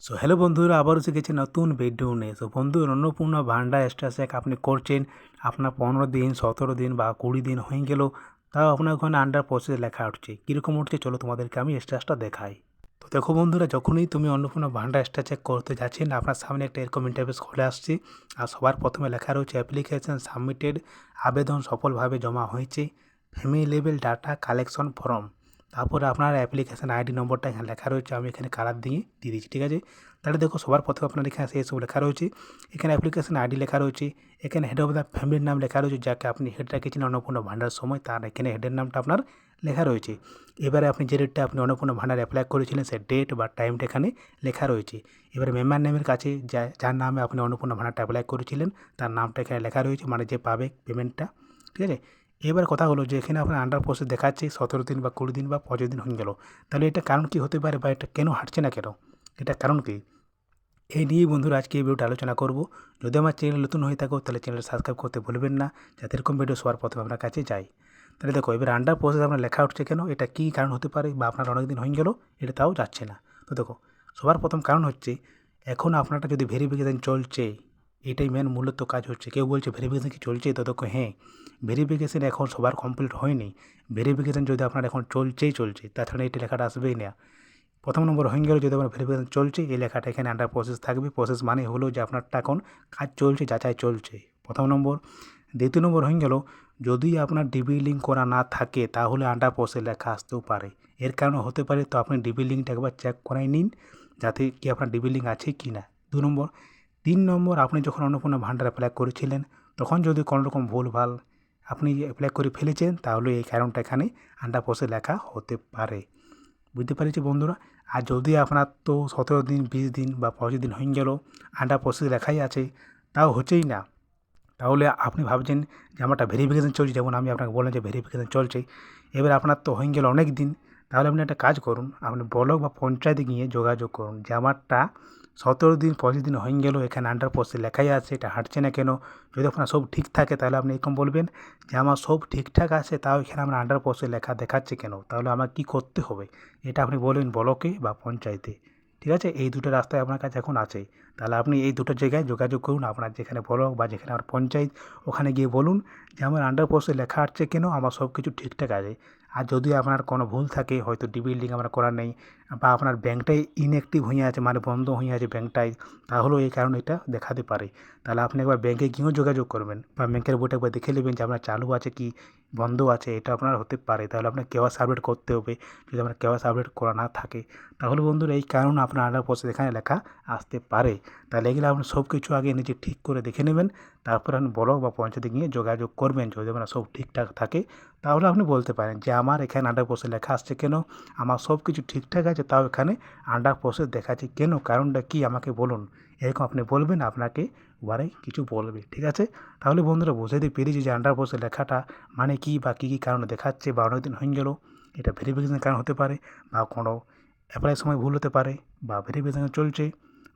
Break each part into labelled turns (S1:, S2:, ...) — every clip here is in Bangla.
S1: সো হ্যালো বন্ধুরা, আবারও এসে গেছে নতুন ভিডিও নিয়ে। সো বন্ধু, অন্নপূর্ণা ভান্ডার স্ট্যাটাস আপনি করছেন, আপনার 15 দিন 17 দিন বা 20 দিন হয়ে গেল, তাও আপনার ওখানে আন্ডার প্রসেস লেখা উঠছে। কীরকম উঠছে চলো তোমাদেরকে আমি স্ট্যাটাসটা দেখাই। তো দেখো বন্ধুরা, যখনই তুমি অন্নপূর্ণা ভান্ডার স্ট্যাটাস চেক করতে যাচ্ছেন, আপনার সামনে একটা এরকম ইন্টারফেস খুলে আসছে। আর সবার প্রথমে লেখা রয়েছে অ্যাপ্লিকেশন সাবমিটেড, আবেদন সফলভাবে জমা হয়েছে, family level data collection form. তারপরে আপনার অ্যাপ্লিকেশান আইডি নম্বরটা এখানে লেখা রয়েছে, আমি এখানে কালার দিয়ে দিয়েছি, ঠিক আছে। তাহলে দেখো সবার প্রথমে আপনার এখানে সেই সব লেখা রয়েছে, এখানে অ্যাপ্লিকেশান আইডি লেখা রয়েছে, এখানে হেড অফ দ্য ফ্যামিলির নাম লেখা রয়েছে, যাকে আপনি হেড রেখেছেন অন্নপূর্ণা ভান্ডার সময়, তার এখানে হেডের নামটা আপনার লেখা রয়েছে। এবারে আপনি যে ডেটটা আপনি অন্নপূর্ণা ভান্ডার অ্যাপ্লাই করেছিলেন সেই ডেট বা টাইমটা এখানে লেখা রয়েছে। এবারে মেম্বার নেমের কাছে যার নামে আপনি অন্নপূর্ণা ভান্ডারটা অ্যাপ্লাই করেছিলেন তার নামটা এখানে লেখা রয়েছে, মানে যে পাবে পেমেন্টটা, ঠিক আছে। এবার কথা হলো যে এখানে আপনার আন্ডার প্রসেস দেখাচ্ছে 17 দিন বা 20 দিন বা 25 দিন হয়ে গেল। তাহলে এটা কারণ কী হতে পারে বা এটা কেন হাঁটছে না কেন, এটা কারণ কী, এই নিয়েই বন্ধুরা আজকে এই ভিডিওটা আলোচনা করব। যদি আমার চ্যানেল নতুন হয়ে থাকো তাহলে চ্যানেল সাবস্ক্রাইব করতে ভুলবেন না, যাতে এরকম ভিডিও সবার প্রথমে আপনার কাছে যায়। তাহলে দেখো, এবার আন্ডার প্রসেস আপনার লেখা উঠছে কেন, এটা কী কারণ হতে পারে, বা আপনার অনেক দিন হয়ে গেল এটা তাও যাচ্ছে না। তো দেখো, সবার প্রথম কারণ হচ্ছে এখন আপনারটা যদি ভেরিফিকেশান চলছে, এটাই মেন মূলত কাজ হচ্ছে। কেউ বলছে ভেরিফিকেশান কি চলছে, তো দেখো হ্যাঁ, ভেরিফিকেশান এখন সবার কমপ্লিট হয়নি। ভেরিফিকেশান যদি আপনার এখন চলছে, তাছাড়া এই লেখাটা আসবেই না। প্রথম নম্বর হয়ে গেল, যদি আপনার ভেরিফিকেশান চলছে এই লেখাটা এখানে আন্ডার প্রসেস থাকবে। প্রসেস মানে হলো যে আপনারটা এখন কাজ চলছে, যাচাই চলছে, প্রথম নম্বর। দ্বিতীয় নম্বর হয়ে গেল, যদি আপনার ডিবি লিঙ্ক করা না থাকে তাহলে আন্ডার প্রসেস লেখা আসতেও পারে। এর কারণে হতে পারে, তো আপনি ডিবি লিঙ্কটা একবার চেক করাই নিন যাতে কি আপনার ডিবি লিঙ্ক আছে কি না, 2 নম্বর। 3 নম্বর, আপনি যখন অন্নপূর্ণা ভান্ডার অ্যাপ্লাই করেছিলেন তখন যদি কোনো রকম ভুলভাল আপনি অ্যাপ্লাই করে ফেলেছেন তাহলে এই কারণটা এখানে আন্ডার প্রসেস লেখা হতে পারে। বুঝতে পেরেছি বন্ধুরা। আর যদি আপনার তো 17 দিন 20 দিন বা 25 দিন হয়ে গেল আন্ডার প্রসেস লেখাই আছে, তাও হচ্ছেই না, তাহলে আপনি ভাবছেন যে আমারটা ভেরিফিকেশান চলছে, যেমন আমি আপনাকে বললাম যে ভেরিফিকেশান চলছে। এবার আপনার তো হয়ে গেল অনেক দিন, তাহলে আপনি একটা কাজ করুন, আপনি ব্লক বা পঞ্চায়েতে গিয়ে যোগাযোগ করুন যে আমারটা 17 দিন 25 দিন হয়ে গেল, এখানে আন্ডার প্রসেস লেখাই আছে, এটা হাঁটছে না কেন। যদি আপনার সব ঠিক থাকে তাহলে আপনি এরকম বলবেন যে আমার সব ঠিকঠাক আছে, তাও এখানে আমার আন্ডার প্রসেস লেখা দেখাচ্ছে কেন, তাহলে আমার কী করতে হবে, এটা আপনি বলবেন ব্লকে বা পঞ্চায়েতে, ঠিক আছে। এই দুটো রাস্তায় আপনার কাছে এখন আছে, তাহলে আপনি এই দুটো জায়গায় যোগাযোগ করুন, আপনার যেখানে ব্লক বা যেখানে আমার পঞ্চায়েত, ওখানে গিয়ে বলুন যে আমার আন্ডার প্রসেস লেখা আসছে কেন, আমার সব কিছু ঠিকঠাক আছে। আর যদি আপনার কোনো ভুল থাকে, হয়তো ডিবি লিঙ্ক আমার করা নেই বা আপনার ব্যাঙ্কটাই ইনঅ্যাক্টিভ হয়ে আছে, মানে বন্ধ হয়ে আছে ব্যাঙ্কটাই, তাহলেও এই কারণে এটা দেখাতে পারে। তাহলে আপনি একবার ব্যাঙ্কে গিয়েও যোগাযোগ করবেন বা ব্যাঙ্কের বইটা একবার দেখে নেবেন যে আপনার চালু আছে কি বন্ধ আছে, এটা আপনার হতে পারে। তাহলে আপনার কেওয়াইসি আপডেট করতে হবে। যদি আপনার কেওয়াইসি আপডেট করা না থাকে তাহলে বন্ধুরা এই কারণে আপনার আন্ডার প্রসেস এখানে লেখা আসতে পারে। তাহলে এগুলো আপনি সব কিছু আগে নিজে ঠিক করে দেখে নেবেন, তারপর আপনি ব্লক বা পঞ্চায়েতে গিয়ে যোগাযোগ করবেন। যদি আপনার সব ঠিকঠাক থাকে তাহলে আপনি বলতে পারেন যে আমার এখানে আন্ডার প্রসেস লেখা আসছে কেন, আমার সব কিছু ঠিকঠাক আছে, তাও এখানে আন্ডার প্রসেস দেখাচ্ছে কেন, কারণটা কি আমাকে বলুন। এরকম আপনি বলবেন, আপনাকে ওয়ারে কিছু বলবে, ঠিক আছে। তাহলে বন্ধুরা বুঝাইতে পেরেছি যে আন্ডার প্রসেস লেখাটা মানে কি বা কী কী কারণে দেখাচ্ছে, বা অনেক দিন হয়ে গেল এটা ভেরিফিকেশনের কারণ হতে পারে, বা কোনো অ্যাপ্লাই সময় ভুল হতে পারে, বা ভেরিফিকেশন চলছে,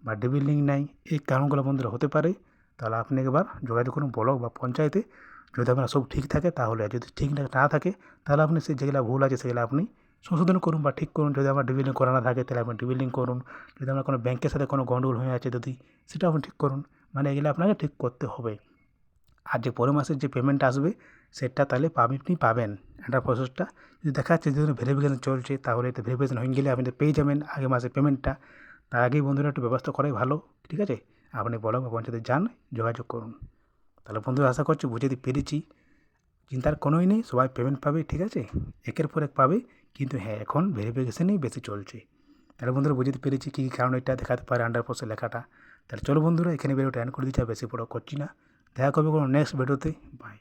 S1: বা ডিবি লিঙ্ক নাই, এই কারণগুলো বন্ধুরা হতে পারে। তাহলে আপনি একবার যোগাযোগ করুন ব্লক বা পঞ্চায়েতে। যদি আপনার সব ঠিক থাকে তাহলে, আর যদি ঠিক না থাকে তাহলে আপনি সেই যেগুলো ভুল আছে সেগুলো আপনি সংশোধন করুন বা ঠিক করুন। যদি আমার ডিবি লিঙ্ক করা না থাকে তাহলে আপনি ডিবি লিঙ্ক করুন। যদি আমার কোনো ব্যাংকের সাথে কোনো গন্ডগোল হয়ে আছে যদি, সেটা আপনি ঠিক করুন। মানে এগুলো আপনাকে ঠিক করতে হবে। আর যে পরের মাসের যে পেমেন্ট আসবে সেটা তাহলে আপনি পাবেন। আন্ডার প্রসেসটা যদি দেখা যাচ্ছে যে ভেরিফিকেশন চলছে, তাহলে এটা ভেরিফিকেশন হয়ে গেলে আপনি পেয়ে যাবেন আগের মাসের পেমেন্টটা। তার আগেই বন্ধুরা একটু ব্যবস্থা করাই ভালো, ঠিক আছে। আপনি ব্লক বা পঞ্চায়েতে যান, যোগাযোগ করুন। তাহলে বন্ধুরা আশা করছি বুঝাতে পেরেছি, চিন্তার কোনোই নেই, সবাই পেমেন্ট পাবে, ঠিক আছে, একের পর এক পাবে। কিন্তু হ্যাঁ, এখন ভেরিফিকেশানই বেশি চলছে। তাহলে বন্ধুরা বুঝতে পেরেছি কী কী কারণ এটা দেখাতে পারে আন্ডার প্রসেস লেখাটা। তাহলে চলো বন্ধুরা, এখানে ভিডিওটা এন্ড করে দিচ্ছি, আর বেশি বড় করছি না। দেখা করবে কোনো নেক্সট ভিডিওতে, বাই।